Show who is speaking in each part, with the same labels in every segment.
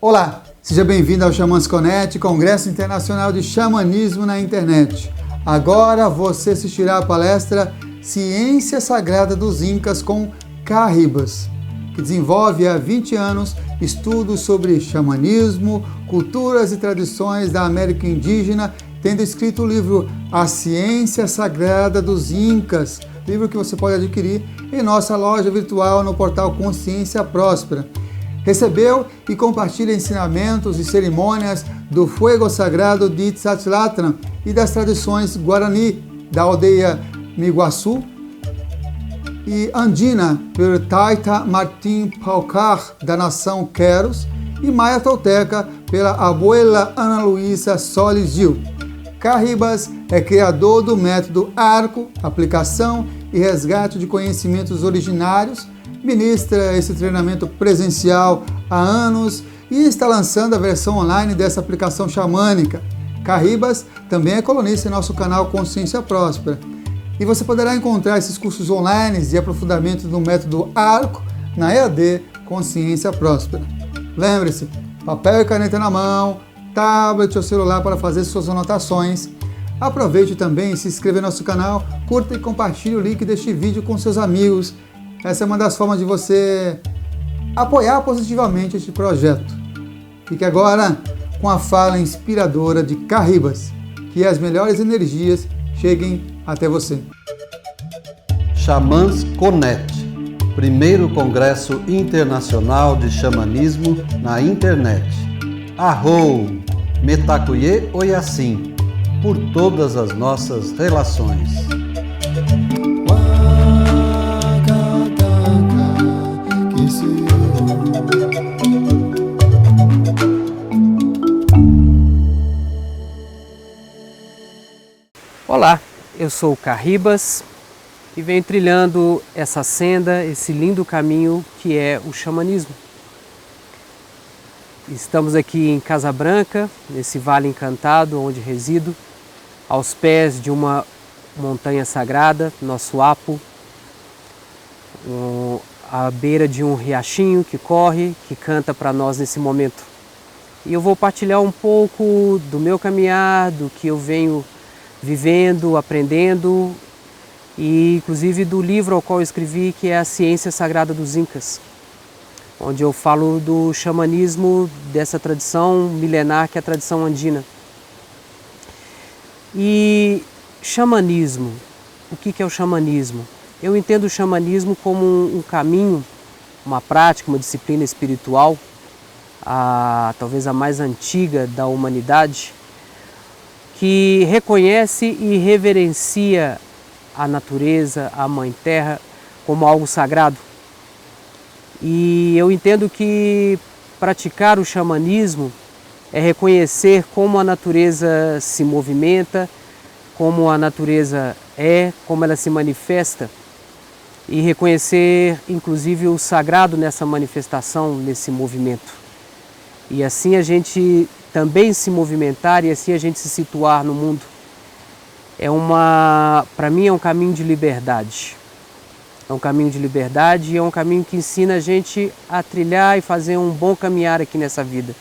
Speaker 1: Olá, seja bem-vindo ao Xamãs Connect, Congresso Internacional de Xamanismo na Internet. Agora você assistirá à palestra Ciência Sagrada dos Incas com Carribas, que desenvolve há 20 anos estudos sobre xamanismo, culturas e tradições da América Indígena, tendo escrito o livro A Ciência Sagrada dos Incas, livro que você pode adquirir em nossa loja virtual no portal Consciência Próspera. Recebeu e compartilha ensinamentos e cerimônias do Fuego Sagrado de Tzatzlatlan e das tradições Guarani da aldeia Miguaçu e andina por Taita Martim Paucar da nação Queros e Maia Tolteca pela abuela Ana Luísa Solis Gil. Carribas é criador do método Arco, aplicação e resgate de conhecimentos originários, ministra esse treinamento presencial há anos e está lançando a versão online dessa aplicação xamânica. Carribas também é colunista em nosso canal Consciência Próspera. E você poderá encontrar esses cursos online de aprofundamento do método Arco na EAD Consciência Próspera. Lembre-se, papel e caneta na mão, tablet ou celular para fazer suas anotações. Aproveite também e se inscreva no nosso canal, curta e compartilhe o link deste vídeo com seus amigos. Essa é uma das formas de você apoiar positivamente este projeto. Fique agora com a fala inspiradora de Carribas, que as melhores energias cheguem até você.
Speaker 2: Xamãs Connect, primeiro Congresso Internacional de Xamanismo na Internet. Arrou, Metacuye Oiasim, por todas as nossas relações.
Speaker 3: Olá, eu sou o Carribas e venho trilhando essa senda, esse lindo caminho que é o xamanismo. Estamos aqui em Casa Branca, nesse vale encantado onde resido, aos pés de uma montanha sagrada, nosso Apo, à beira de um riachinho que corre, que canta para nós nesse momento. E eu vou partilhar um pouco do meu caminhar, do que eu venho vivendo, aprendendo, e inclusive do livro ao qual eu escrevi, que é A Ciência Sagrada dos Incas, onde eu falo do xamanismo, dessa tradição milenar que é a tradição andina. E xamanismo, o que é o xamanismo? Eu entendo o xamanismo como um caminho, uma prática, uma disciplina espiritual, talvez a mais antiga da humanidade, que reconhece e reverencia a natureza, a Mãe Terra, como algo sagrado. E eu entendo que praticar o xamanismo é reconhecer como a natureza se movimenta, como a natureza é, como ela se manifesta, e reconhecer inclusive o sagrado nessa manifestação, nesse movimento. E assim a gente também se movimentar e assim a gente se situar no mundo. Para mim é um caminho de liberdade. É um caminho de liberdade e é um caminho que ensina a gente a trilhar e fazer um bom caminhar aqui nessa vida.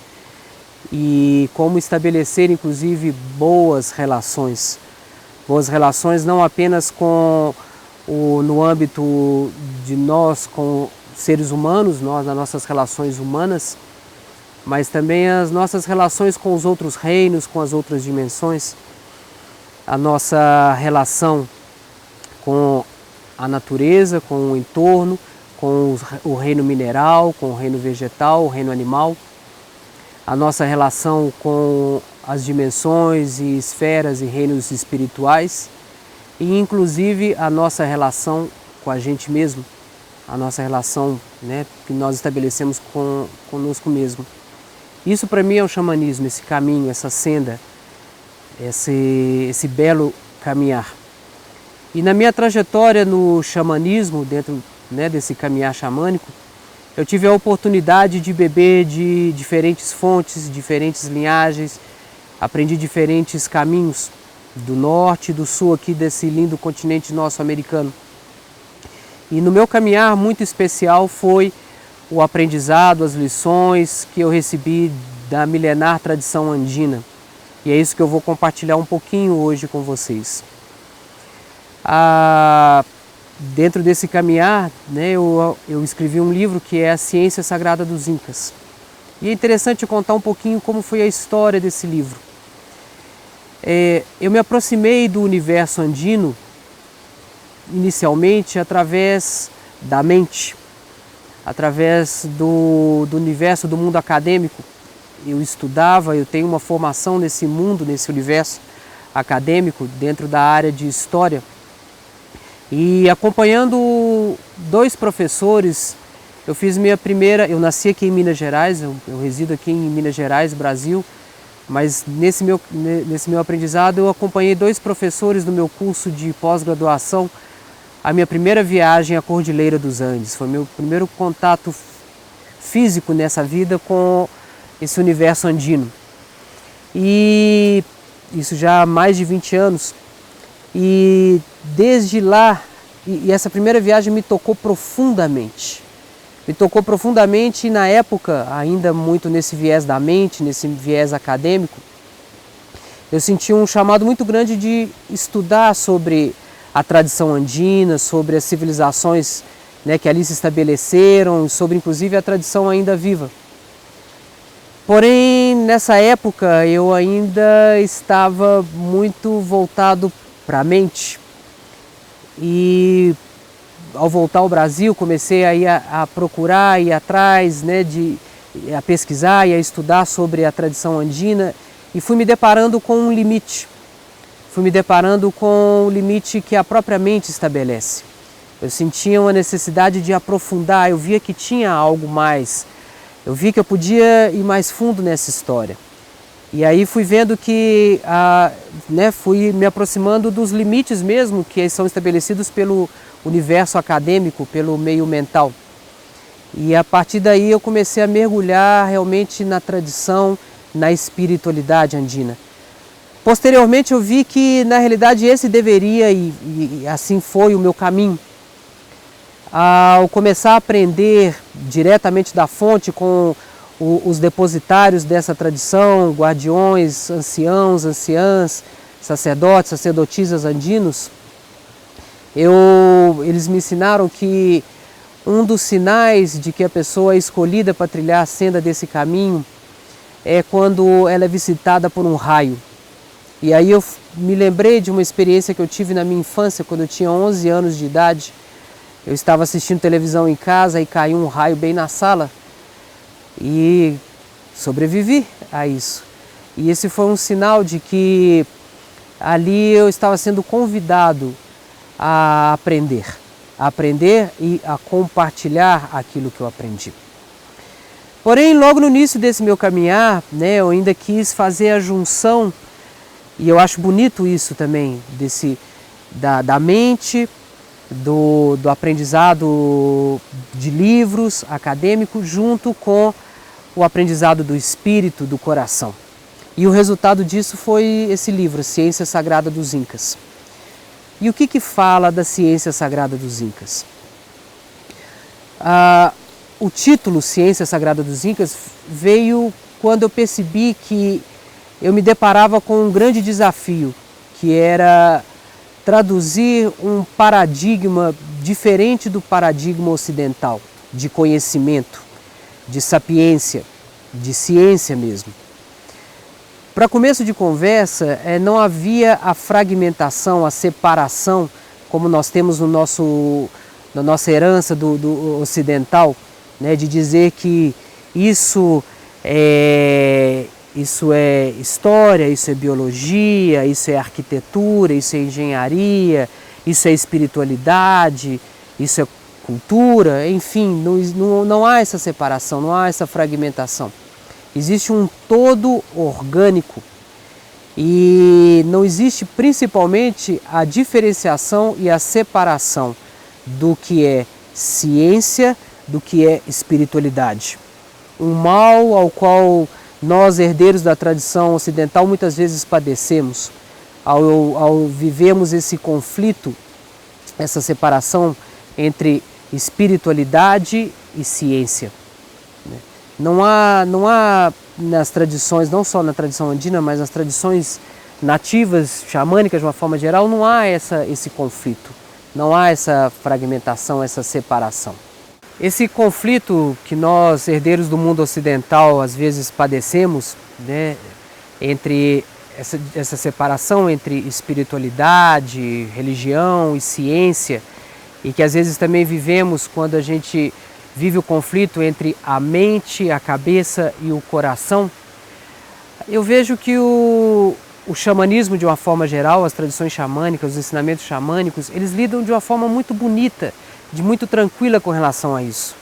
Speaker 3: E como estabelecer inclusive boas relações. Boas relações não apenas no âmbito de nós com seres humanos, nas nossas relações humanas, mas também as nossas relações com os outros reinos, com as outras dimensões, a nossa relação com a natureza, com o entorno, com o reino mineral, com o reino vegetal, o reino animal, a nossa relação com as dimensões e esferas e reinos espirituais e inclusive a nossa relação com a gente mesmo, a nossa relação, que nós estabelecemos conosco mesmo. Isso para mim é o xamanismo, esse caminho, essa senda, esse belo caminhar. E na minha trajetória no xamanismo, dentro desse caminhar xamânico, eu tive a oportunidade de beber de diferentes fontes, diferentes linhagens, aprendi diferentes caminhos do norte e do sul aqui desse lindo continente nosso americano. E no meu caminhar muito especial foi o aprendizado, as lições que eu recebi da milenar tradição andina. E é isso que eu vou compartilhar um pouquinho hoje com vocês. Dentro desse caminhar, né, eu escrevi um livro que é A Ciência Sagrada dos Incas. E é interessante contar um pouquinho como foi a história desse livro. Eu me aproximei do universo andino inicialmente através da mente, através do universo do mundo acadêmico. Eu estudava, eu tenho uma formação nesse mundo, nesse universo acadêmico, dentro da área de história. E acompanhando 2 professores, eu fiz minha primeira, eu nasci aqui em Minas Gerais, eu resido aqui em Minas Gerais, Brasil, mas nesse meu aprendizado eu acompanhei 2 professores no meu curso de pós-graduação, a minha primeira viagem à Cordilheira dos Andes. Foi meu primeiro contato físico nessa vida com esse universo andino. E isso já há mais de 20 anos. E desde lá, e essa primeira viagem me tocou profundamente. Me tocou profundamente e na época, ainda muito nesse viés da mente, nesse viés acadêmico, eu senti um chamado muito grande de estudar sobre a tradição andina, sobre as civilizações, né, que ali se estabeleceram, sobre inclusive a tradição ainda viva. Porém, nessa época eu ainda estava muito voltado para a mente e ao voltar ao Brasil comecei a procurar, ir atrás, né, a pesquisar e a estudar sobre a tradição andina e fui me deparando com um limite. Fui me deparando com o limite que a própria mente estabelece. Eu sentia uma necessidade de aprofundar, eu via que tinha algo mais, eu vi que eu podia ir mais fundo nessa história. E aí fui vendo que, fui me aproximando dos limites mesmo que são estabelecidos pelo universo acadêmico, pelo meio mental. E a partir daí eu comecei a mergulhar realmente na tradição, na espiritualidade andina. Posteriormente eu vi que na realidade esse deveria e assim foi o meu caminho. Ao começar a aprender diretamente da fonte com os depositários dessa tradição, guardiões, anciãos, anciãs, sacerdotes, sacerdotisas andinos, eles me ensinaram que um dos sinais de que a pessoa é escolhida para trilhar a senda desse caminho é quando ela é visitada por um raio. E aí eu me lembrei de uma experiência que eu tive na minha infância, quando eu tinha 11 anos de idade. Eu estava assistindo televisão em casa e caiu um raio bem na sala e sobrevivi a isso. E esse foi um sinal de que ali eu estava sendo convidado a aprender e a compartilhar aquilo que eu aprendi. Porém, logo no início desse meu caminhar, né, eu ainda quis fazer a junção, e eu acho bonito isso também, da mente, do aprendizado de livros acadêmicos, junto com o aprendizado do espírito, do coração. E o resultado disso foi esse livro, Ciência Sagrada dos Incas. E o que fala da Ciência Sagrada dos Incas? O título Ciência Sagrada dos Incas veio quando eu percebi que eu me deparava com um grande desafio, que era traduzir um paradigma diferente do paradigma ocidental, de conhecimento, de sapiência, de ciência mesmo. Para começo de conversa, não havia a fragmentação, a separação, como nós temos na nossa herança do ocidental, né, de dizer que isso é história, isso é biologia, isso é arquitetura, isso é engenharia, isso é espiritualidade, isso é cultura, enfim, não há essa separação, não há essa fragmentação. Existe um todo orgânico e não existe principalmente a diferenciação e a separação do que é ciência, do que é espiritualidade. Um mal ao qual nós, herdeiros da tradição ocidental, muitas vezes padecemos ao vivermos esse conflito, essa separação entre espiritualidade e ciência. Não há nas tradições, não só na tradição andina, mas nas tradições nativas, xamânicas de uma forma geral, não há esse conflito, não há essa fragmentação, essa separação. Esse conflito que nós, herdeiros do mundo ocidental, às vezes padecemos, né, entre essa separação entre espiritualidade, religião e ciência, e que às vezes também vivemos quando a gente vive o conflito entre a mente, a cabeça e o coração. Eu vejo que o xamanismo, de uma forma geral, as tradições xamânicas, os ensinamentos xamânicos, eles lidam de uma forma muito bonita, muito tranquila com relação a isso.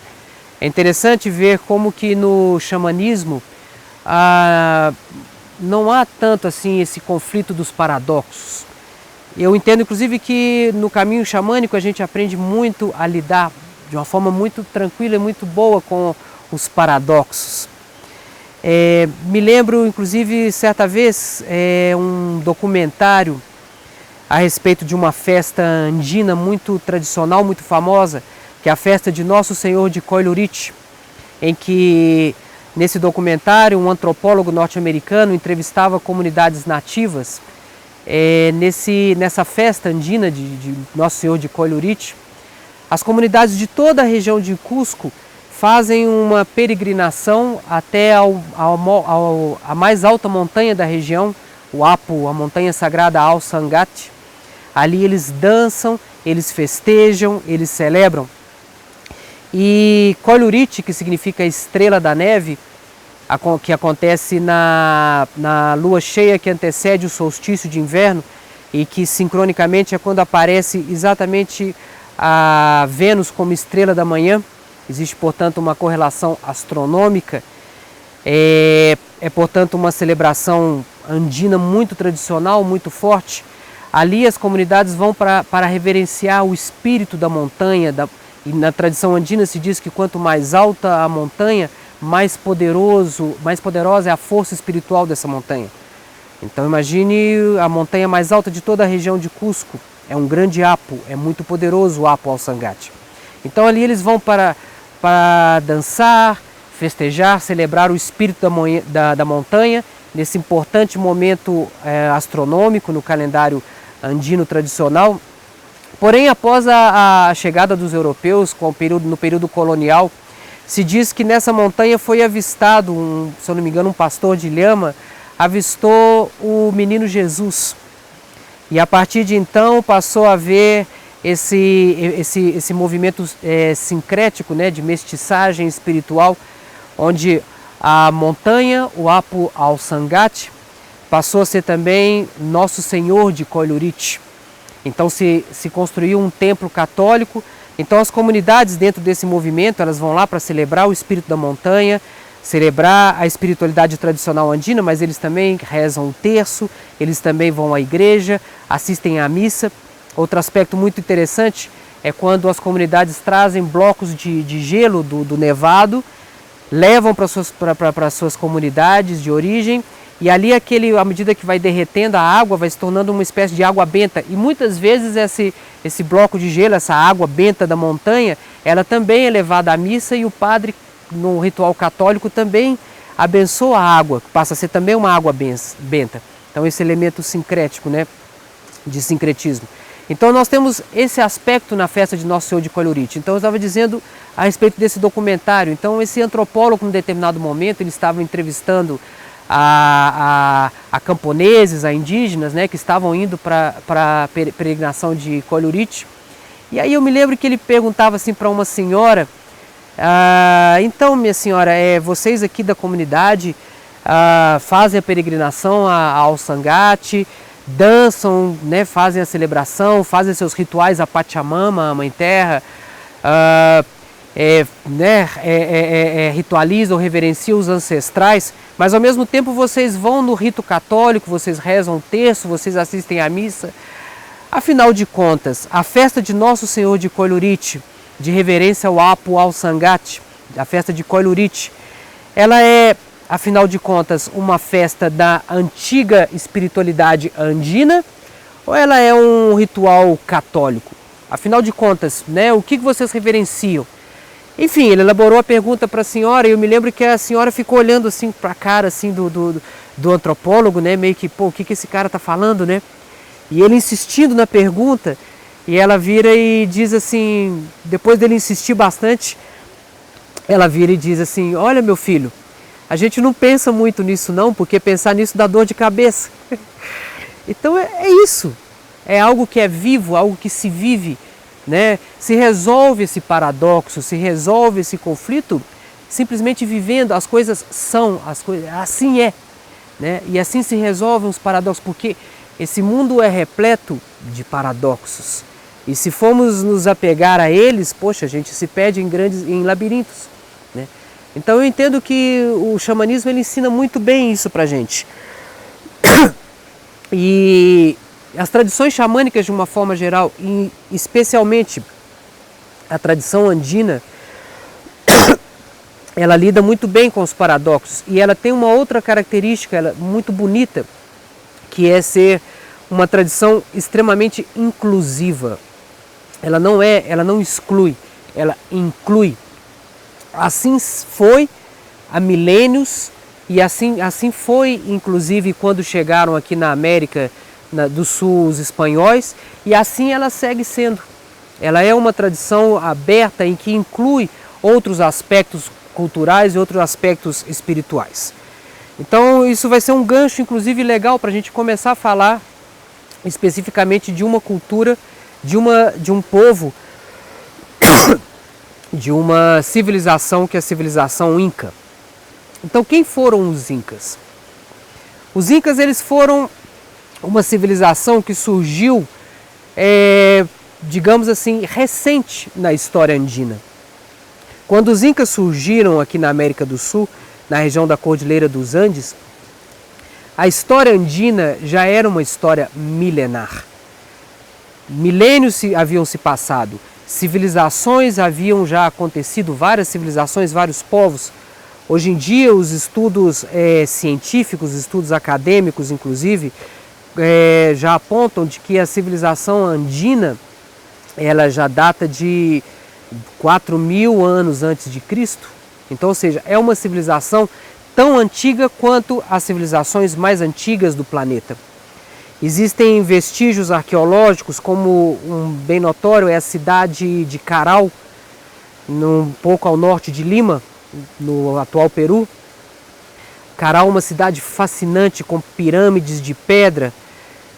Speaker 3: É interessante ver como que no xamanismo não há tanto assim esse conflito dos paradoxos. Eu entendo inclusive que no caminho xamânico a gente aprende muito a lidar de uma forma muito tranquila e muito boa com os paradoxos. Me lembro inclusive certa vez um documentário a respeito de uma festa andina muito tradicional, muito famosa, que é a festa de Nosso Senhor de Coilurich, em que nesse documentário um antropólogo norte-americano entrevistava comunidades nativas. Nessa festa andina de Nosso Senhor de Coilurich, as comunidades de toda a região de Cusco fazem uma peregrinação até a mais alta montanha da região, o Apu, a montanha sagrada Ao Sangat. Ali eles dançam, eles festejam, eles celebram. E Coilurich, que significa estrela da neve, que acontece na lua cheia que antecede o solstício de inverno e que sincronicamente é quando aparece exatamente a Vênus como estrela da manhã. Existe, portanto, uma correlação astronômica. Portanto, uma celebração andina muito tradicional, muito forte. Ali as comunidades vão para reverenciar o espírito da montanha. E na tradição andina se diz que quanto mais alta a montanha, mais poderosa é a força espiritual dessa montanha. Então imagine a montanha mais alta de toda a região de Cusco. É um grande Apu, é muito poderoso o Apu Ao Sangat. Então ali eles vão para dançar, festejar, celebrar o espírito da montanha, nesse importante momento astronômico no calendário andino tradicional. Porém, após a chegada dos europeus, no período colonial, se diz que nessa montanha foi avistado, se eu não me engano, um pastor de Lhama, avistou o menino Jesus. E a partir de então passou a haver esse movimento sincrético, né, de mestiçagem espiritual, onde a montanha, o Apu Ao Sangat, passou a ser também Nosso Senhor de Coilurich. Então se construiu um templo católico. Então as comunidades dentro desse movimento, elas vão lá para celebrar o espírito da montanha, celebrar a espiritualidade tradicional andina, mas eles também rezam o terço, eles também vão à igreja, assistem à missa. Outro aspecto muito interessante é quando as comunidades trazem blocos de gelo do nevado, levam para suas comunidades de origem, e ali à medida que vai derretendo a água, vai se tornando uma espécie de água benta. E muitas vezes esse bloco de gelo, essa água benta da montanha, ela também é levada à missa, e o padre, no ritual católico, também abençoa a água, que passa a ser também uma água benta. Então esse elemento sincrético, né, de sincretismo. Então nós temos esse aspecto na festa de Nosso Senhor de Coilurich. Então eu estava dizendo a respeito desse documentário. Então esse antropólogo, em determinado momento, ele estava entrevistando a camponeses, a indígenas, né, que estavam indo para a peregrinação de Coilurich. E aí eu me lembro que ele perguntava assim para uma senhora: então, minha senhora, vocês aqui da comunidade fazem a peregrinação ao Sangat, dançam, né, fazem a celebração, fazem seus rituais a Pachamama, a Mãe Terra, ritualizam, reverenciam os ancestrais, mas ao mesmo tempo vocês vão no rito católico, vocês rezam o terço, vocês assistem à missa. Afinal de contas, a festa de Nosso Senhor de Coilurich, de reverência ao Apu Ao Sangat, a festa de Coilurich, ela é, afinal de contas, uma festa da antiga espiritualidade andina, ou ela é um ritual católico? Afinal de contas, né, o que vocês reverenciam? Enfim, ele elaborou a pergunta para a senhora e eu me lembro que a senhora ficou olhando assim para a cara assim, do antropólogo, né? Meio que, pô, o que esse cara tá falando, né? E ele insistindo na pergunta, e ela vira e diz assim, depois dele insistir bastante, ela vira e diz assim, olha meu filho, a gente não pensa muito nisso não, porque pensar nisso dá dor de cabeça. Então é isso, é algo que é vivo, algo que se vive, né? Se resolve esse paradoxo, se resolve esse conflito, simplesmente vivendo, as coisas são, assim é, né? E assim se resolvem os paradoxos, porque esse mundo é repleto de paradoxos. E se formos nos apegar a eles, poxa, a gente se perde em labirintos, né? Então eu entendo que o xamanismo ele ensina muito bem isso pra gente. E as tradições xamânicas de uma forma geral, e especialmente a tradição andina, ela lida muito bem com os paradoxos. E ela tem uma outra característica muito bonita, que é ser uma tradição extremamente inclusiva. Ela não exclui, ela inclui. Assim foi há milênios e assim foi inclusive quando chegaram aqui na América do Sul os espanhóis, e assim ela segue sendo. Ela é uma tradição aberta em que inclui outros aspectos culturais e outros aspectos espirituais. Então isso vai ser um gancho inclusive legal para a gente começar a falar especificamente de uma cultura, de um povo, de uma civilização que é a civilização Inca. Então quem foram os Incas? Os Incas eles foram uma civilização que surgiu, digamos assim, recente na história andina. Quando os Incas surgiram aqui na América do Sul, na região da Cordilheira dos Andes, a história andina já era uma história milenar. Milênios haviam se passado, civilizações haviam já acontecido, várias civilizações, vários povos. Hoje em dia os estudos científicos, estudos acadêmicos inclusive, já apontam de que a civilização andina ela já data de 4.000 anos antes de Cristo. Então, ou seja, é uma civilização tão antiga quanto as civilizações mais antigas do planeta. Existem vestígios arqueológicos, como um bem notório é a cidade de Caral, um pouco ao norte de Lima, no atual Peru. Caral é uma cidade fascinante com pirâmides de pedra,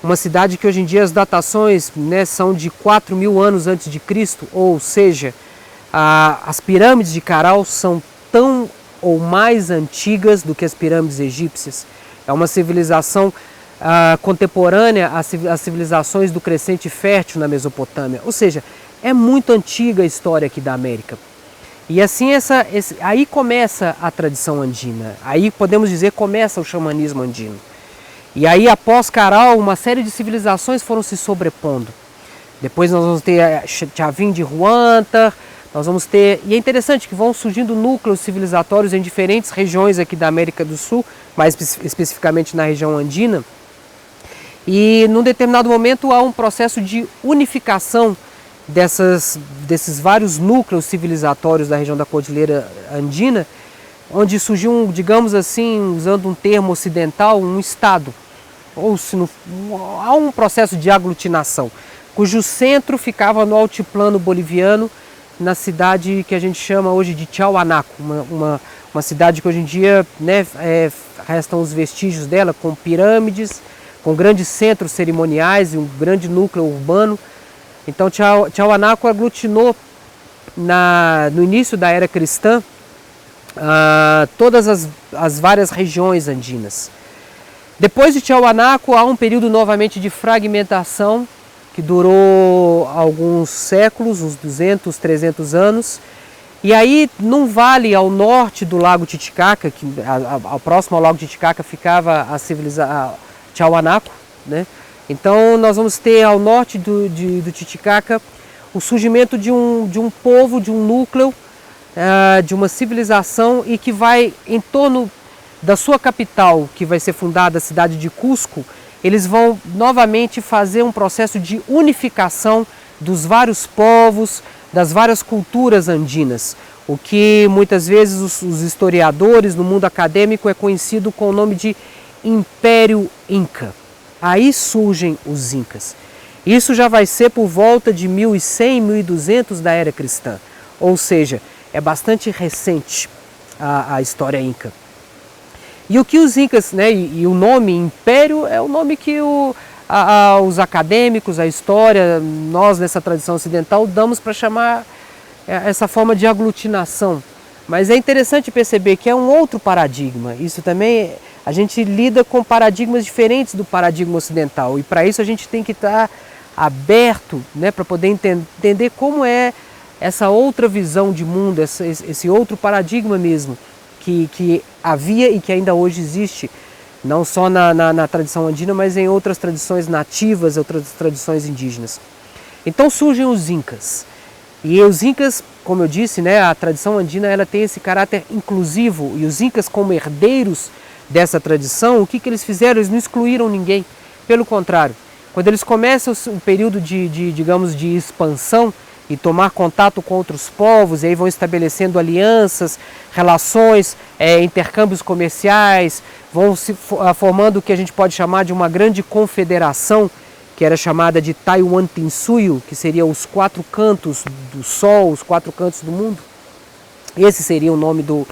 Speaker 3: uma cidade que hoje em dia as datações, né, são de 4.000 anos antes de Cristo, ou seja, as pirâmides de Caral são tão ou mais antigas do que as pirâmides egípcias. É uma civilização contemporânea às civilizações do Crescente Fértil na Mesopotâmia, ou seja, é muito antiga a história aqui da América. E assim aí começa a tradição andina, aí podemos dizer começa o xamanismo andino. E aí após Caral uma série de civilizações foram se sobrepondo. Depois nós vamos ter Chavin de Huántar, nós vamos ter, e é interessante que vão surgindo núcleos civilizatórios em diferentes regiões aqui da América do Sul, mais especificamente na região andina. E num determinado momento há um processo de unificação desses vários núcleos civilizatórios da região da Cordilheira Andina, onde surgiu, digamos assim, usando um termo ocidental, um estado, há um processo de aglutinação, cujo centro ficava no altiplano boliviano, na cidade que a gente chama hoje de Tiahuanaco, uma cidade que hoje em dia, né, restam os vestígios dela, com pirâmides, com grandes centros cerimoniais e um grande núcleo urbano. Então Tiahuanaco aglutinou no início da era cristã todas as várias regiões andinas. Depois de Tiahuanaco há um período novamente de fragmentação que durou alguns séculos, uns 200, 300 anos. E aí, num vale ao norte do Lago Titicaca, próximo ao Lago Titicaca ficava a Tiahuanaco, né? Então nós vamos ter ao norte do Titicaca o surgimento de um povo, de um núcleo, de uma civilização, e que vai em torno da sua capital, que vai ser fundada a cidade de Cusco, eles vão novamente fazer um processo de unificação dos vários povos, das várias culturas andinas. o que muitas vezes os historiadores no mundo acadêmico é conhecido com o nome de Império Inca. Aí surgem os Incas. Isso já vai ser por volta de 1100, 1200 da era cristã, ou seja, é bastante recente a história Inca. E o que os Incas, né, e o nome Império é o nome que os acadêmicos, a história, nós nessa tradição ocidental damos para chamar essa forma de aglutinação. Mas é interessante perceber que é um outro paradigma. Isso também, a gente lida com paradigmas diferentes do paradigma ocidental. E para isso a gente tem que estar aberto, né, para poder entender como é essa outra visão de mundo, esse outro paradigma mesmo, que havia e que ainda hoje existe, não só na tradição andina, mas em outras tradições nativas, outras tradições indígenas. Então surgem os Incas. E os Incas, como eu disse, né, a tradição andina ela tem esse caráter inclusivo, e os Incas, como herdeiros dessa tradição, o que eles fizeram? Eles não excluíram ninguém, pelo contrário. Quando eles começam o período digamos, de expansão e tomar contato com outros povos, e aí vão estabelecendo alianças, relações, intercâmbios comerciais, vão se formando o que a gente pode chamar de uma grande confederação, que era chamada de Taiwantinsuyo, que seria os 4 cantos do sol, os 4 cantos do mundo. Esse seria o nome do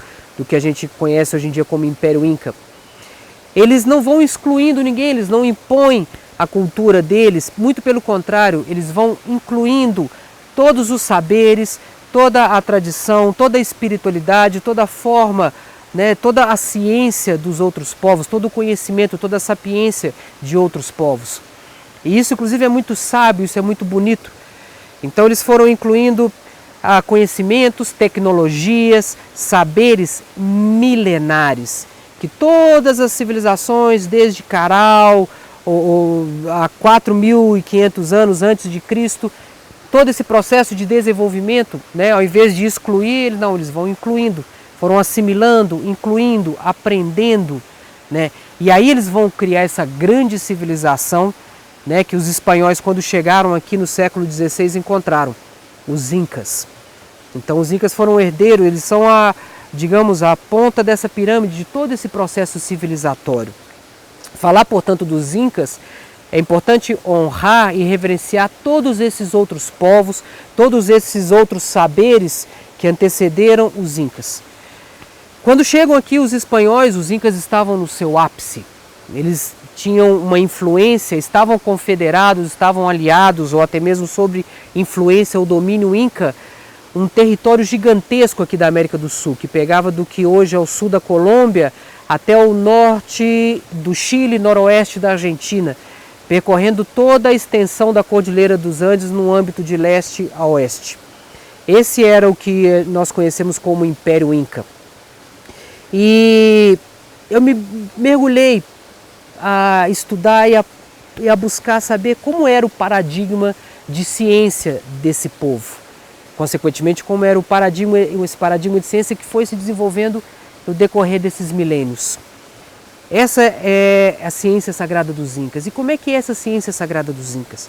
Speaker 3: que a gente conhece hoje em dia como Império Inca. Eles não vão excluindo ninguém, eles não impõem a cultura deles, muito pelo contrário, eles vão incluindo todos os saberes, toda a tradição, toda a espiritualidade, toda a forma, né, toda a ciência dos outros povos, todo o conhecimento, toda a sapiência de outros povos. E isso, inclusive, é muito sábio, isso é muito bonito. Então, eles foram incluindo conhecimentos, tecnologias, saberes milenares, que todas as civilizações, desde Caral, há 4.500 anos antes de Cristo, todo esse processo de desenvolvimento, né, ao invés de excluir, eles vão incluindo, foram assimilando, incluindo, aprendendo, né, e aí eles vão criar essa grande civilização, né, que os espanhóis, quando chegaram aqui no século XVI, encontraram, os Incas. Então os Incas foram herdeiros, eles são digamos, a ponta dessa pirâmide de todo esse processo civilizatório. Falar, portanto, dos Incas, é importante honrar e reverenciar todos esses outros povos, todos esses outros saberes que antecederam os Incas. Quando chegam aqui os espanhóis, os Incas estavam no seu ápice. Eles tinham uma influência, estavam confederados, estavam aliados, ou até mesmo sob influência ou domínio Inca, um território gigantesco aqui da América do Sul, que pegava do que hoje é o sul da Colômbia até o norte do Chile, noroeste da Argentina, percorrendo toda a extensão da Cordilheira dos Andes no âmbito de leste a oeste. Esse era o que nós conhecemos como Império Inca. E eu me mergulhei a estudar e a buscar saber como era o paradigma de ciência desse povo. Consequentemente, como era esse paradigma de ciência que foi se desenvolvendo no decorrer desses milênios. Essa é a ciência sagrada dos Incas. E como é que é essa ciência sagrada dos Incas?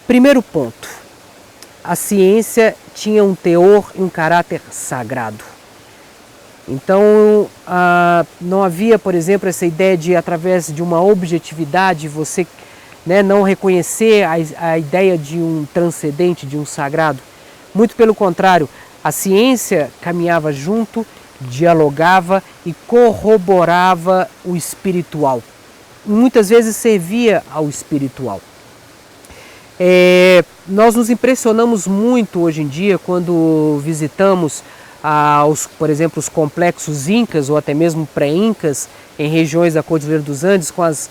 Speaker 3: Primeiro ponto, a ciência tinha um teor e um caráter sagrado. Então, não havia, por exemplo, essa ideia de, através de uma objetividade, você, né, não reconhecer a ideia de um transcendente, de um sagrado. Muito pelo contrário, a ciência caminhava junto, dialogava e corroborava o espiritual. Muitas vezes servia ao espiritual. Nós nos impressionamos muito hoje em dia quando visitamos, por exemplo, os complexos incas ou até mesmo pré-incas em regiões da Cordilheira dos Andes, com as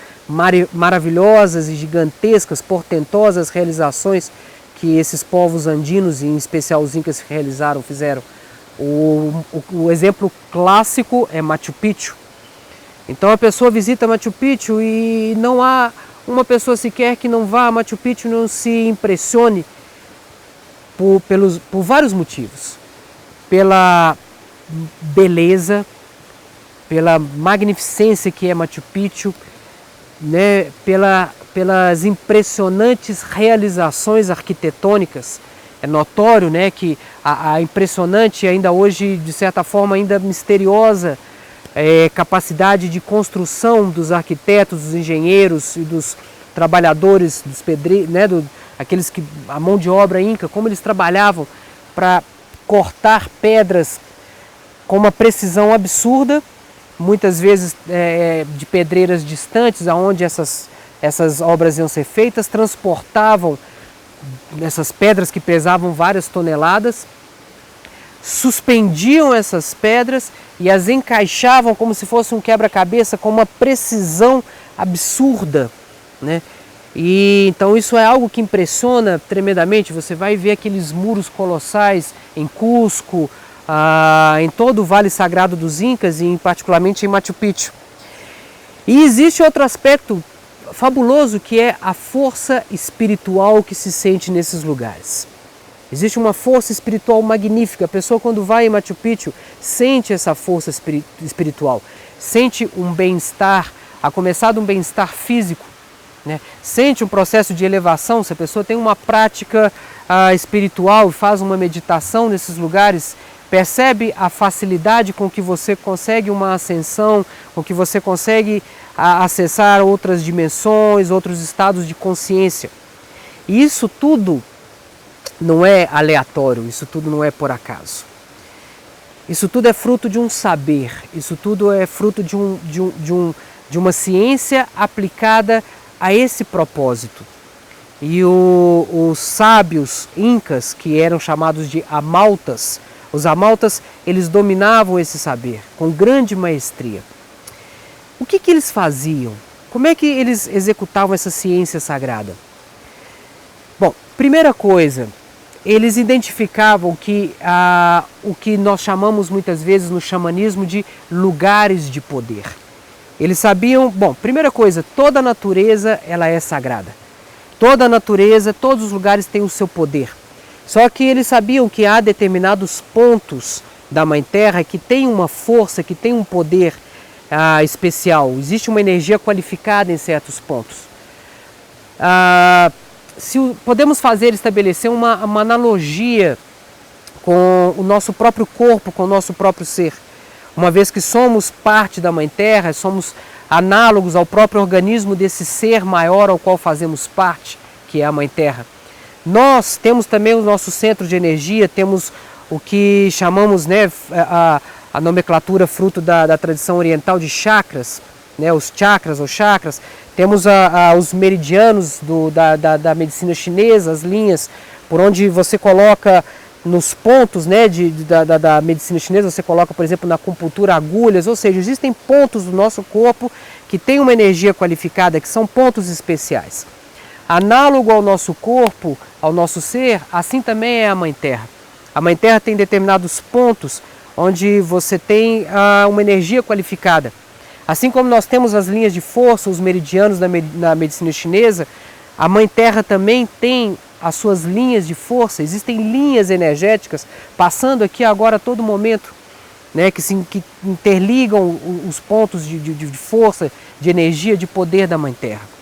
Speaker 3: maravilhosas e gigantescas, portentosas realizações que esses povos andinos, e em especial os incas, fizeram. O exemplo clássico é Machu Picchu. Então a pessoa visita Machu Picchu e não há uma pessoa sequer que não vá a Machu Picchu e não se impressione por vários motivos. Pela beleza, pela magnificência que é Machu Picchu, né, pelas impressionantes realizações arquitetônicas é notório, né, que a impressionante, ainda hoje, de certa forma, ainda misteriosa, capacidade de construção dos arquitetos, dos engenheiros e dos trabalhadores, dos pedreiros, né, aqueles que a mão de obra inca, como eles trabalhavam para cortar pedras com uma precisão absurda, muitas vezes de pedreiras distantes, aonde essas obras iam ser feitas, transportavam essas pedras que pesavam várias toneladas, suspendiam essas pedras e as encaixavam como se fosse um quebra-cabeça com uma precisão absurda, né? E então isso é algo que impressiona tremendamente. Você vai ver aqueles muros colossais em Cusco, em todo o Vale Sagrado dos Incas e particularmente em Machu Picchu. E existe outro aspecto fabuloso que é a força espiritual que se sente nesses lugares. Existe uma força espiritual magnífica. A pessoa, quando vai em Machu Picchu, sente essa força espiritual, sente um bem-estar, a começar de um bem-estar físico, né? Sente um processo de elevação. Se a pessoa tem uma prática espiritual e faz uma meditação nesses lugares, percebe a facilidade com que você consegue uma ascensão, com que você consegue acessar outras dimensões, outros estados de consciência. E isso tudo não é aleatório, isso tudo não é por acaso. Isso tudo é fruto de um saber, isso tudo é fruto de uma ciência aplicada a esse propósito. E os sábios incas, que eram chamados de amaltas, os amaltas, eles dominavam esse saber com grande maestria. O que eles faziam? Como é que eles executavam essa ciência sagrada? Bom, primeira coisa, eles identificavam que o que nós chamamos muitas vezes no xamanismo de lugares de poder. Eles sabiam, bom, primeira coisa, toda a natureza ela é sagrada. Toda a natureza, todos os lugares têm o seu poder. Só que eles sabiam que há determinados pontos da Mãe Terra que tem uma força, que tem um poder especial. Existe uma energia qualificada em certos pontos. Podemos estabelecer uma analogia com o nosso próprio corpo, com o nosso próprio ser. Uma vez que somos parte da Mãe Terra, somos análogos ao próprio organismo desse ser maior ao qual fazemos parte, que é a Mãe Terra. Nós temos também o nosso centro de energia, temos o que chamamos, né, a nomenclatura fruto da tradição oriental de chakras, né, os chakras ou chakras. Temos os meridianos da medicina chinesa, as linhas por onde você coloca nos pontos, né, da medicina chinesa, você coloca, por exemplo, na acupuntura agulhas, ou seja, existem pontos do nosso corpo que têm uma energia qualificada, que são pontos especiais. Análogo ao nosso corpo, ao nosso ser, assim também é a Mãe Terra. A Mãe Terra tem determinados pontos onde você tem uma energia qualificada. Assim como nós temos as linhas de força, os meridianos na medicina chinesa, a Mãe Terra também tem as suas linhas de força. Existem linhas energéticas passando aqui agora a todo momento, né, que interligam os pontos de força, de energia, de poder da Mãe Terra.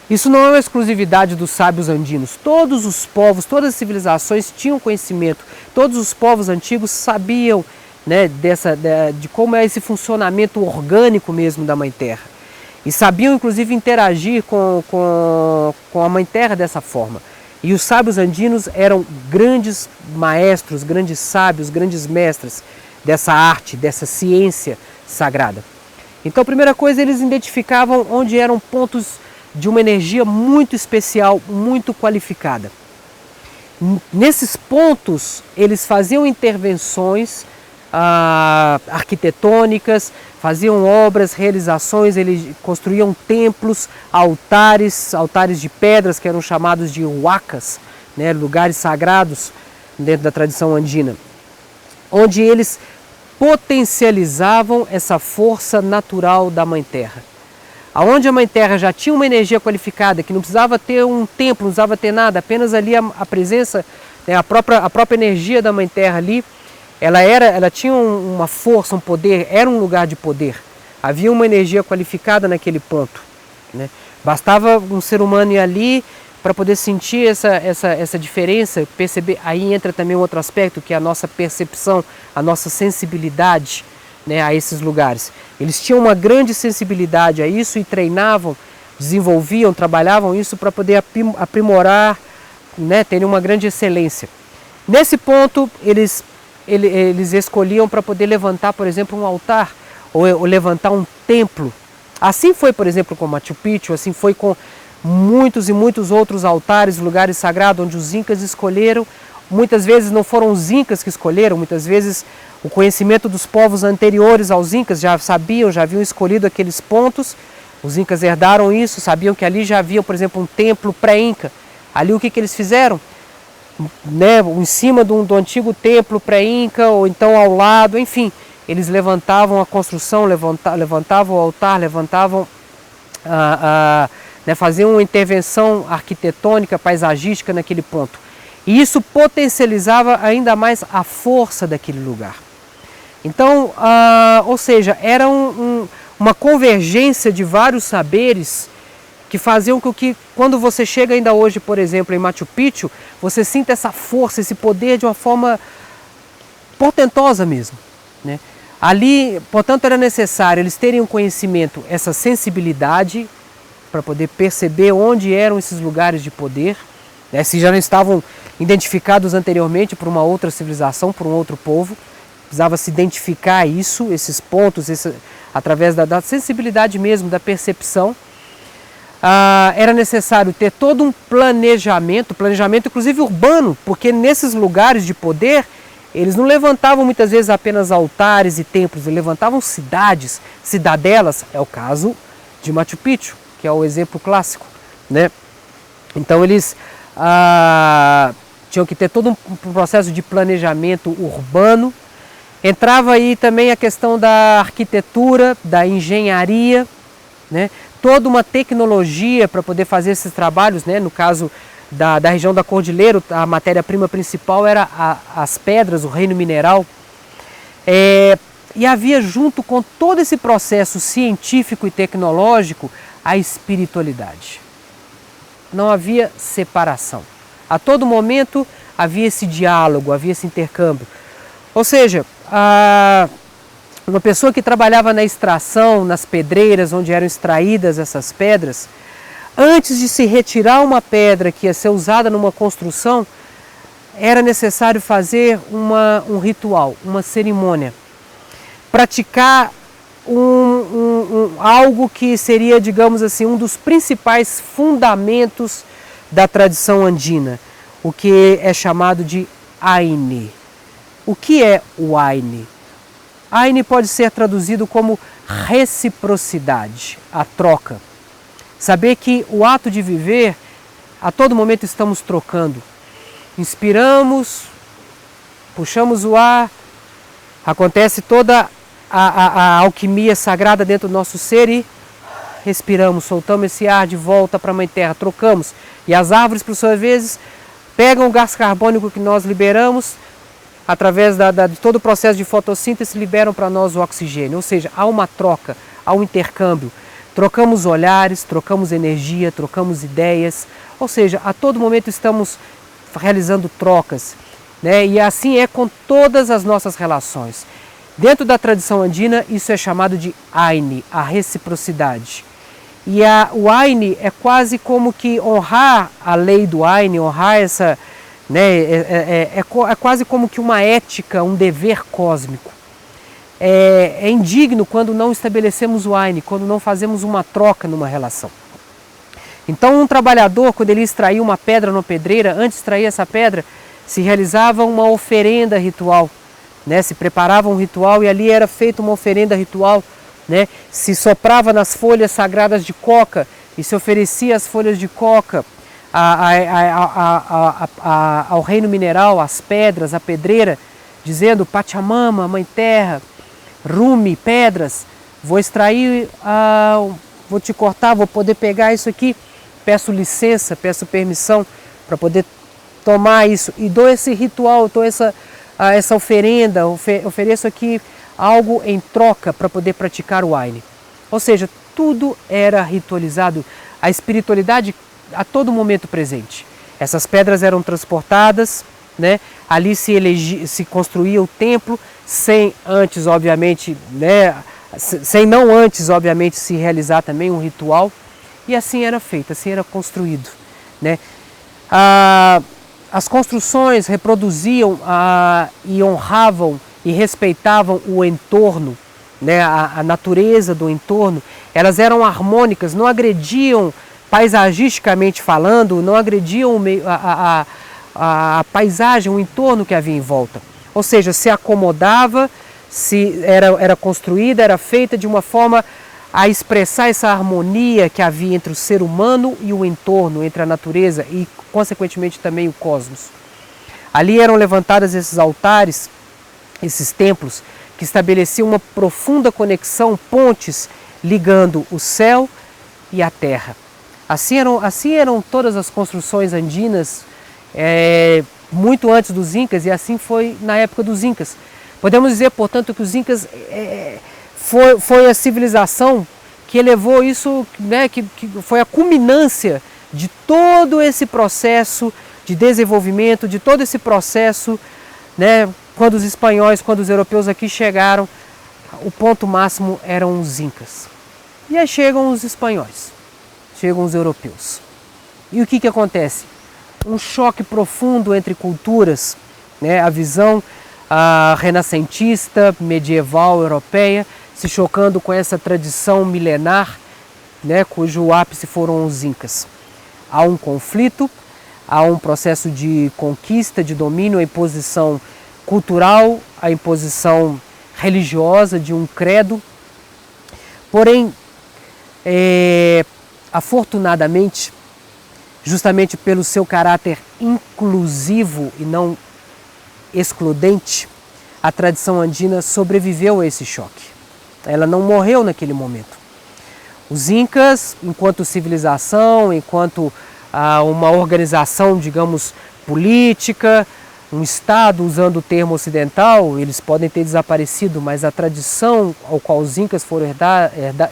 Speaker 3: Isso não é uma exclusividade dos sábios andinos. Todos os povos, todas as civilizações tinham conhecimento. Todos os povos antigos sabiam, né, de como é esse funcionamento orgânico mesmo da Mãe Terra. E sabiam inclusive interagir com a Mãe Terra dessa forma. E os sábios andinos eram grandes maestros, grandes sábios, grandes mestres dessa arte, dessa ciência sagrada. Então a primeira coisa, eles identificavam onde eram pontos de uma energia muito especial, muito qualificada. Nesses pontos, eles faziam intervenções arquitetônicas, faziam obras, realizações, eles construíam templos, altares de pedras que eram chamados de huacas, né, lugares sagrados dentro da tradição andina, onde eles potencializavam essa força natural da Mãe Terra. Aonde a Mãe Terra já tinha uma energia qualificada, que não precisava ter um templo, não precisava ter nada, apenas ali a presença, né, a própria energia da Mãe Terra ali, ela tinha uma força, um poder, era um lugar de poder. Havia uma energia qualificada naquele ponto, né? Bastava um ser humano ir ali, para poder sentir essa diferença, perceber. Aí entra também um outro aspecto, que é a nossa percepção, a nossa sensibilidade, né, a esses lugares. Eles tinham uma grande sensibilidade a isso e treinavam, desenvolviam, trabalhavam isso para poder aprimorar, né, terem uma grande excelência. Nesse ponto, eles escolhiam para poder levantar, por exemplo, um altar ou levantar um templo. Assim foi, por exemplo, com Machu Picchu, assim foi com muitos e muitos outros altares, lugares sagrados onde os incas escolheram. Muitas vezes não foram os incas que escolheram, muitas vezes o conhecimento dos povos anteriores aos incas já sabiam, já haviam escolhido aqueles pontos. Os incas herdaram isso, sabiam que ali já havia, por exemplo, um templo pré-inca. Ali o que eles fizeram? Né, em cima do antigo templo pré-inca, ou então ao lado, enfim, eles levantavam a construção, levantavam o altar, levantavam, né, faziam uma intervenção arquitetônica, paisagística naquele ponto. E isso potencializava ainda mais a força daquele lugar. Então, ou seja, era uma convergência de vários saberes que faziam com que, quando você chega ainda hoje, por exemplo, em Machu Picchu, você sinta essa força, esse poder de uma forma portentosa mesmo, né? Ali, portanto, era necessário eles terem um conhecimento, essa sensibilidade, para poder perceber onde eram esses lugares de poder, né? Se já não estavam identificados anteriormente por uma outra civilização, por um outro povo, precisava se identificar isso, esses pontos, através da sensibilidade mesmo, da percepção. Era necessário ter todo um planejamento inclusive urbano, porque nesses lugares de poder, eles não levantavam muitas vezes apenas altares e templos, eles levantavam cidades, cidadelas, é o caso de Machu Picchu, que é o exemplo clássico, né? Então eles tinham que ter todo um processo de planejamento urbano. Entrava aí também a questão da arquitetura, da engenharia, né? Toda uma tecnologia para poder fazer esses trabalhos, né? No caso da região da Cordilheira, a matéria-prima principal era as pedras, o reino mineral. E havia, junto com todo esse processo científico e tecnológico, a espiritualidade. Não havia separação. A todo momento havia esse diálogo, havia esse intercâmbio. Ou seja, uma pessoa que trabalhava na extração, nas pedreiras onde eram extraídas essas pedras, antes de se retirar uma pedra que ia ser usada numa construção, era necessário fazer um ritual, uma cerimônia. Praticar algo que seria, digamos assim, um dos principais fundamentos da tradição andina, o que é chamado de Aine. O que é o Aine? Aine pode ser traduzido como reciprocidade, a troca. Saber que o ato de viver, a todo momento estamos trocando. Inspiramos, puxamos o ar, acontece toda a alquimia sagrada dentro do nosso ser e respiramos, soltamos esse ar de volta para a Mãe Terra, trocamos. E as árvores, por sua vez, pegam o gás carbônico que nós liberamos, através de todo o processo de fotossíntese, liberam para nós o oxigênio. Ou seja, há uma troca, há um intercâmbio. Trocamos olhares, trocamos energia, trocamos ideias. Ou seja, a todo momento estamos realizando trocas, né? E assim é com todas as nossas relações. Dentro da tradição andina, isso é chamado de Aine, a reciprocidade. E o Aine é quase como que honrar a lei do Aine, honrar essa... né, é quase como que uma ética, um dever cósmico. É indigno quando não estabelecemos o Aine, quando não fazemos uma troca numa relação. Então um trabalhador, quando ele extraía uma pedra na pedreira, antes de extrair essa pedra, se realizava uma oferenda ritual, né? Se preparava um ritual e ali era feita uma oferenda ritual, né? Se soprava nas folhas sagradas de coca e se oferecia as folhas de coca ao reino mineral, às pedras, à pedreira, dizendo: Pachamama, Mãe Terra, Rumi, pedras, vou extrair, vou te cortar, vou poder pegar isso aqui, peço licença, peço permissão para poder tomar isso e dou esse ritual, dou essa oferenda, ofereço aqui algo em troca para poder praticar o Aine. Ou seja, tudo era ritualizado. A espiritualidade a todo momento presente. Essas pedras eram transportadas, né? Ali se construía o templo, sem antes, obviamente, né? Sem não antes, obviamente, se realizar também um ritual. E assim era feito, assim era construído, né? As construções reproduziam e honravam e respeitavam o entorno, né? A natureza do entorno. Elas eram harmônicas, não agrediam, paisagisticamente falando, não agrediam a paisagem, o entorno que havia em volta. Ou seja, se acomodava, se era construída, era feita de uma forma a expressar essa harmonia que havia entre o ser humano e o entorno, entre a natureza e, consequentemente, também o cosmos. Ali eram levantados esses altares, esses templos, que estabeleciam uma profunda conexão, pontes ligando o céu e a terra. Assim eram todas as construções andinas, muito antes dos Incas, e assim foi na época dos Incas. Podemos dizer, portanto, que os Incas foi a civilização que elevou isso, né, que foi a culminância de todo esse processo de desenvolvimento, de todo esse processo, né, quando os europeus aqui chegaram, o ponto máximo eram os Incas. E aí chegam os espanhóis, chegam os europeus. E o que acontece? Um choque profundo entre culturas, né, a visão renascentista, medieval, europeia, se chocando com essa tradição milenar, né, cujo ápice foram os Incas. Há um conflito, há um processo de conquista, de domínio, a imposição cultural, a imposição religiosa de um credo. Porém, afortunadamente, justamente pelo seu caráter inclusivo e não excludente, a tradição andina sobreviveu a esse choque. Ela não morreu naquele momento. Os Incas, enquanto civilização, enquanto uma organização, digamos, política, um Estado, usando o termo ocidental, eles podem ter desaparecido, mas a tradição ao qual os Incas foram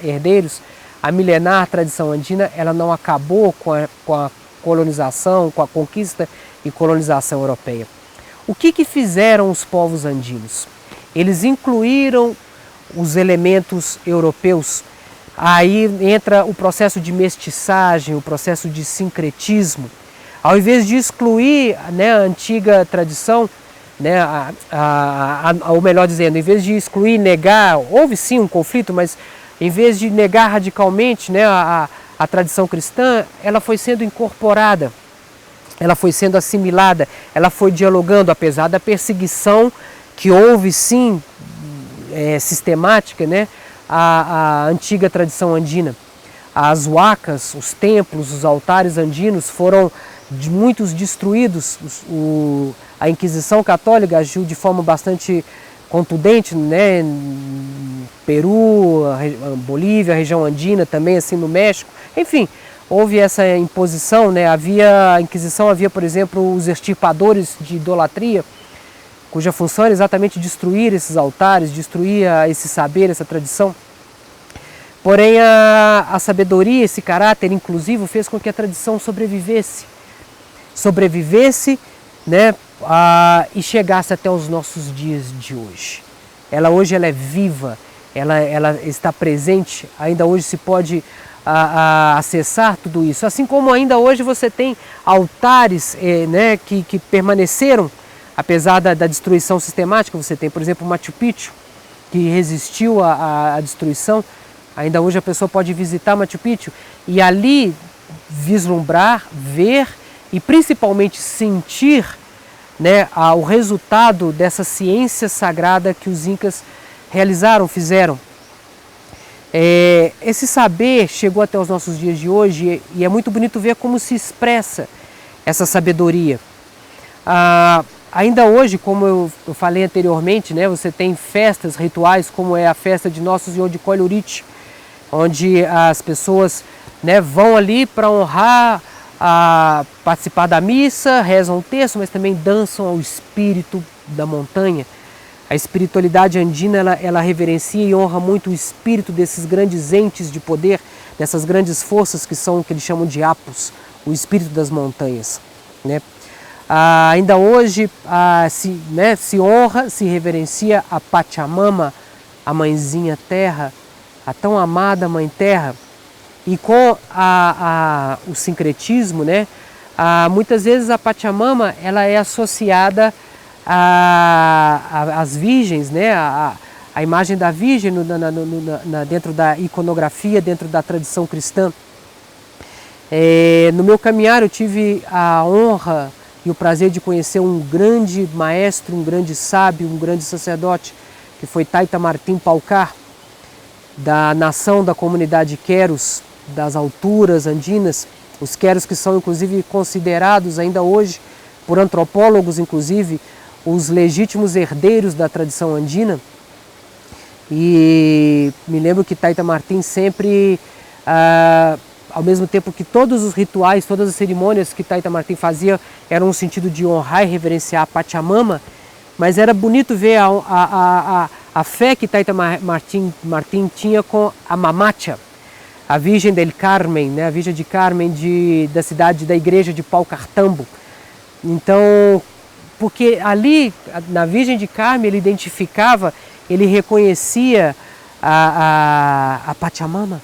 Speaker 3: herdeiros, a milenar tradição andina, ela não acabou com a colonização, com a conquista e colonização europeia. O que fizeram os povos andinos? Eles incluíram os elementos europeus. Aí entra o processo de mestiçagem, o processo de sincretismo. Ao invés de excluir, né, a antiga tradição, né, ou melhor dizendo, em vez de excluir, negar, houve sim um conflito, mas em vez de negar radicalmente, né, a tradição cristã, ela foi sendo incorporada, ela foi sendo assimilada, ela foi dialogando, apesar da perseguição que houve sim, sistemática, né, a antiga tradição andina. As huacas, os templos, os altares andinos foram muitos destruídos. A Inquisição Católica agiu de forma bastante contundente, né? Peru, Bolívia, região andina, também assim no México. Enfim, houve essa imposição, né? A Inquisição havia, por exemplo, os extirpadores de idolatria, cuja função era exatamente destruir esses altares, destruir esse saber, essa tradição. Porém, a sabedoria, esse caráter inclusivo, fez com que a tradição sobrevivesse, né, e chegasse até os nossos dias de hoje. Hoje ela é viva, ela está presente, ainda hoje se pode acessar tudo isso. Assim como ainda hoje você tem altares, né, que permaneceram, apesar da destruição sistemática. Você tem, por exemplo, o Machu Picchu, que resistiu à destruição. Ainda hoje a pessoa pode visitar Machu Picchu e ali vislumbrar, ver e principalmente sentir, né, o resultado dessa ciência sagrada que os Incas realizaram, fizeram. Esse saber chegou até os nossos dias de hoje e é muito bonito ver como se expressa essa sabedoria. Ainda hoje, como eu falei anteriormente, né, você tem festas, rituais, como é a festa de Nosso Senhor de Coilurich, onde as pessoas, né, vão ali para honrar, participar da missa, rezam o terço, mas também dançam ao espírito da montanha. A espiritualidade andina, ela reverencia e honra muito o espírito desses grandes entes de poder, dessas grandes forças que eles chamam de apos, o espírito das montanhas, né? Ainda hoje se honra, se reverencia a Pachamama, a mãezinha terra, a tão amada mãe terra, e com o sincretismo, né, muitas vezes a Pachamama ela é associada às virgens, né, a imagem da virgem dentro da iconografia, dentro da tradição cristã. No meu caminhar eu tive a honra e o prazer de conhecer um grande maestro, um grande sábio, um grande sacerdote, que foi Taita Martim Paucar, da nação da comunidade Queros, das alturas andinas, os Queros que são inclusive considerados ainda hoje, por antropólogos inclusive, os legítimos herdeiros da tradição andina. E me lembro que Taita Martim sempre, ao mesmo tempo que todos os rituais, todas as cerimônias que Taita Martim fazia eram no sentido de honrar e reverenciar a Pachamama, mas era bonito ver a fé que Taita Martim tinha com a Mamacha, a Virgem del Carmen, né, a Virgem de Carmen da cidade, da igreja de Paucartambo. Então, porque ali, na Virgem de Carmen, ele identificava, ele reconhecia a Pachamama.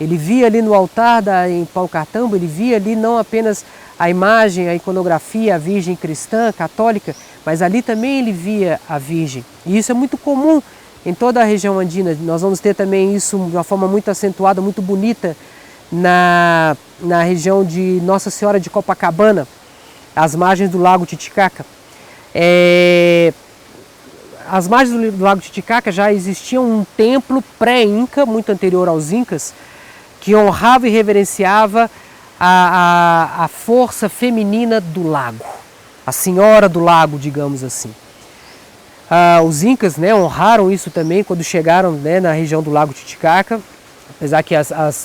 Speaker 3: Ele via ali no altar em Paucartambo, ele via ali não apenas a imagem, a iconografia, a Virgem cristã, católica, mas ali também ele via a Virgem. E isso é muito comum em toda a região andina. Nós vamos ter também isso de uma forma muito acentuada, muito bonita, na região de Nossa Senhora de Copacabana, às margens do Lago Titicaca. Às margens do Lago Titicaca já existia um templo pré-inca, muito anterior aos incas, que honrava e reverenciava a força feminina do lago, a senhora do lago, digamos assim. Os incas, né, honraram isso também quando chegaram, né, na região do Lago Titicaca, apesar que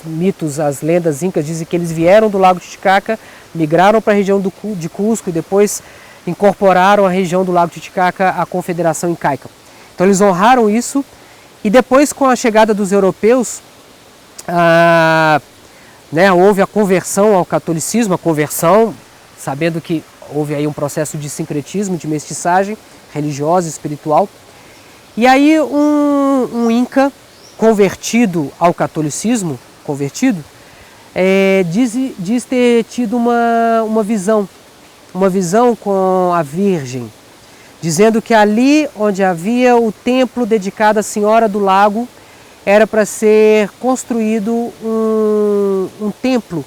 Speaker 3: mitos, as lendas incas dizem que eles vieram do Lago Titicaca, migraram para a região de Cusco e depois incorporaram a região do Lago Titicaca à Confederação Incaica. Então eles honraram isso e depois, com a chegada dos europeus, houve a conversão ao catolicismo, sabendo que houve aí um processo de sincretismo, de mestiçagem religiosa e espiritual. E aí um inca convertido ao catolicismo, diz ter tido uma visão com a Virgem, dizendo que ali onde havia o templo dedicado à Senhora do Lago, era para ser construído um templo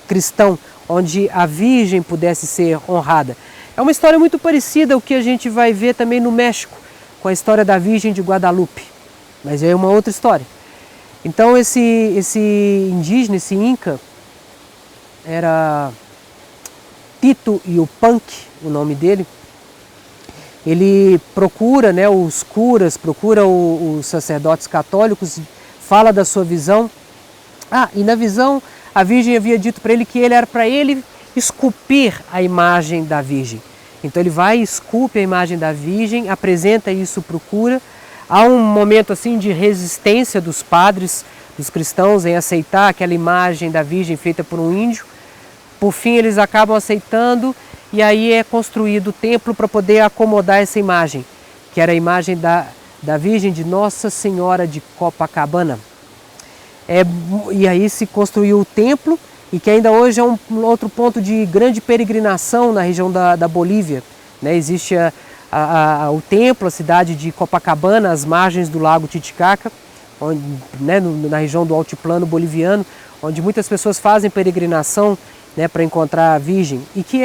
Speaker 3: cristão, onde a Virgem pudesse ser honrada. É uma história muito parecida ao que a gente vai ver também no México, com a história da Virgem de Guadalupe, mas é uma outra história. Então esse indígena, esse inca, era Tito Yupanqui, o nome dele. Ele procura, né, os curas, procura os sacerdotes católicos, fala da sua visão. E na visão a Virgem havia dito para ele que era para ele esculpir a imagem da Virgem. Então ele vai, esculpe a imagem da Virgem, apresenta isso para o cura. Há um momento assim de resistência dos padres, dos cristãos, em aceitar aquela imagem da Virgem feita por um índio. Por fim eles acabam aceitando e aí é construído o templo para poder acomodar essa imagem, que era a imagem da Virgem de Nossa Senhora de Copacabana. E aí se construiu o templo, e que ainda hoje é um outro ponto de grande peregrinação na região da Bolívia, né? Existe o templo, a cidade de Copacabana, às margens do Lago Titicaca, onde, né, na região do altiplano boliviano, onde muitas pessoas fazem peregrinação, né, para encontrar a Virgem, e que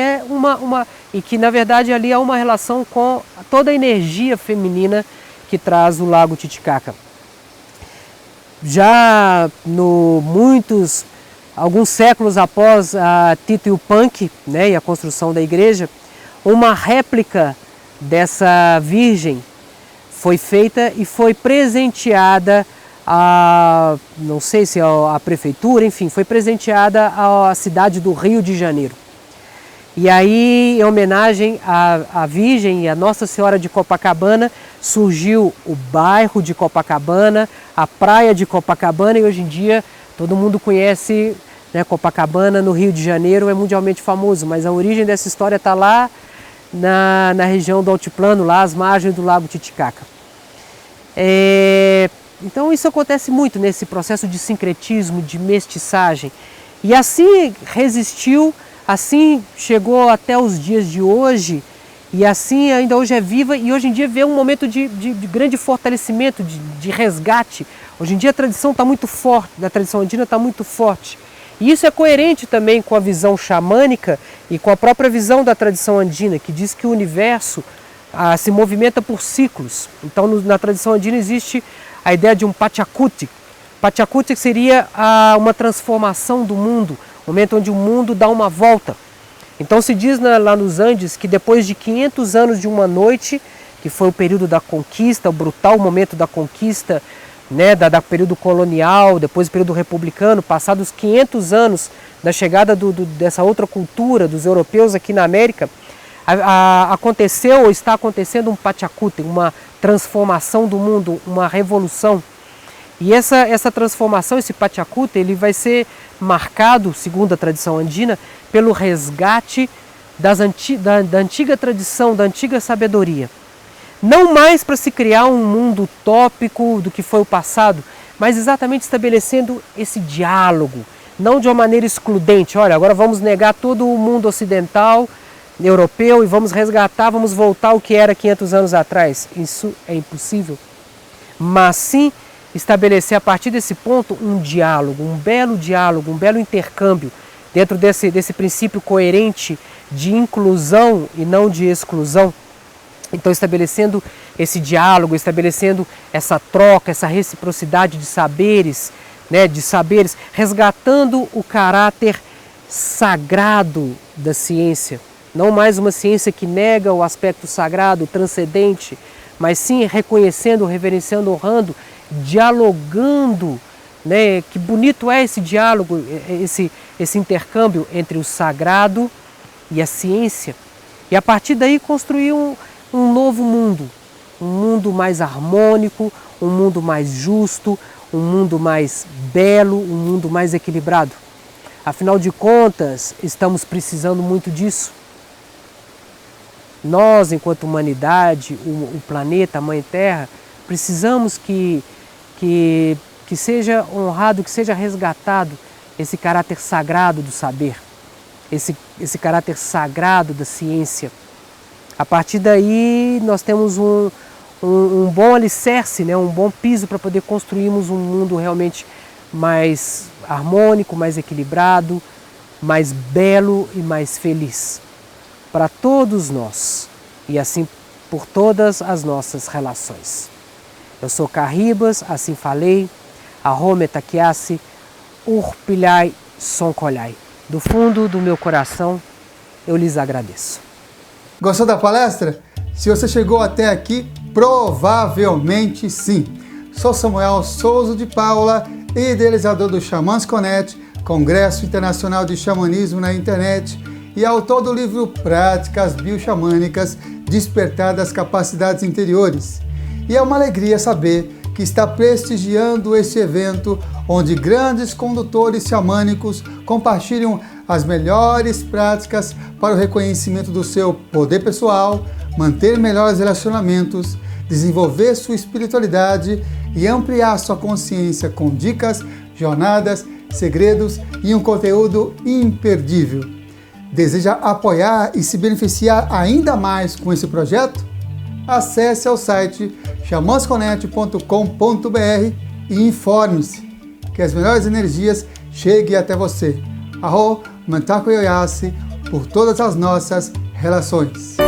Speaker 3: e que na verdade ali há uma relação com toda a energia feminina que traz o Lago Titicaca. Já alguns séculos após a Tito Yupanqui, né, e a construção da igreja, uma réplica dessa Virgem foi feita e foi presenteada não sei se a prefeitura, enfim, foi presenteada à cidade do Rio de Janeiro. E aí, em homenagem à Virgem e à Nossa Senhora de Copacabana, surgiu o bairro de Copacabana, a praia de Copacabana, e hoje em dia todo mundo conhece né? Copacabana, no Rio de Janeiro, é mundialmente famoso, mas a origem dessa história está lá na região do Altiplano, lá às margens do Lago Titicaca. Então isso acontece muito nesse processo de sincretismo, de mestiçagem. E assim resistiu, assim chegou até os dias de hoje, e assim ainda hoje é viva, e hoje em dia vê um momento de grande fortalecimento, de resgate. Hoje em dia a tradição está muito forte, a tradição andina está muito forte. E isso é coerente também com a visão xamânica e com a própria visão da tradição andina, que diz que o universo se movimenta por ciclos. Então na tradição andina existe a ideia de um Pachacuti. Pachacuti seria uma transformação do mundo, um momento onde o mundo dá uma volta. Então se diz lá nos Andes que depois de 500 anos de uma noite, que foi o período da conquista, o brutal momento da conquista, né, da período colonial, depois do período republicano, passados 500 anos da chegada dessa outra cultura, dos europeus aqui na América, aconteceu ou está acontecendo um Pachacuti, uma transformação do mundo, uma revolução. E essa transformação, esse Pachacuti, ele vai ser marcado, segundo a tradição andina, pelo resgate da antiga tradição, da antiga sabedoria. Não mais para se criar um mundo utópico do que foi o passado, mas exatamente estabelecendo esse diálogo, não de uma maneira excludente. Olha, agora vamos negar todo o mundo ocidental, europeu, e vamos resgatar, vamos voltar ao que era 500 anos atrás. Isso é impossível. Mas sim estabelecer a partir desse ponto um diálogo, um belo intercâmbio, dentro desse princípio coerente de inclusão e não de exclusão. Então estabelecendo esse diálogo, estabelecendo essa troca, essa reciprocidade de saberes, né, resgatando o caráter sagrado da ciência. Não mais uma ciência que nega o aspecto sagrado, transcendente, mas sim reconhecendo, reverenciando, honrando, dialogando, né? Que bonito é esse diálogo, esse intercâmbio entre o sagrado e a ciência. E a partir daí construir um novo mundo, um mundo mais harmônico, um mundo mais justo, um mundo mais belo, um mundo mais equilibrado. Afinal de contas, estamos precisando muito disso. Nós, enquanto humanidade, o planeta, a Mãe Terra, precisamos que seja honrado, que seja resgatado esse caráter sagrado do saber, esse caráter sagrado da ciência. A partir daí nós temos um bom alicerce, né? Um bom piso para poder construirmos um mundo realmente mais harmônico, mais equilibrado, mais belo e mais feliz para todos nós e assim por todas as nossas relações. Eu sou Carribas, assim falei, Arrome Taquiassi, Urpilhai Soncolhai. Do fundo do meu coração, eu lhes agradeço.
Speaker 1: Gostou da palestra? Se você chegou até aqui, provavelmente sim. Sou Samuel Souza de Paula, idealizador do Xamãs Connect, Congresso Internacional de Xamanismo na Internet, e autor do livro Práticas Bioxamânicas, Despertar das Capacidades Interiores. E é uma alegria saber que está prestigiando este evento, onde grandes condutores xamânicos compartilham as melhores práticas para o reconhecimento do seu poder pessoal, manter melhores relacionamentos, desenvolver sua espiritualidade e ampliar sua consciência com dicas, jornadas, segredos e um conteúdo imperdível. Deseja apoiar e se beneficiar ainda mais com esse projeto? Acesse ao site xamansconnect.com.br e informe-se que as melhores energias cheguem até você. Arro Mantaku Yoyassi por todas as nossas relações.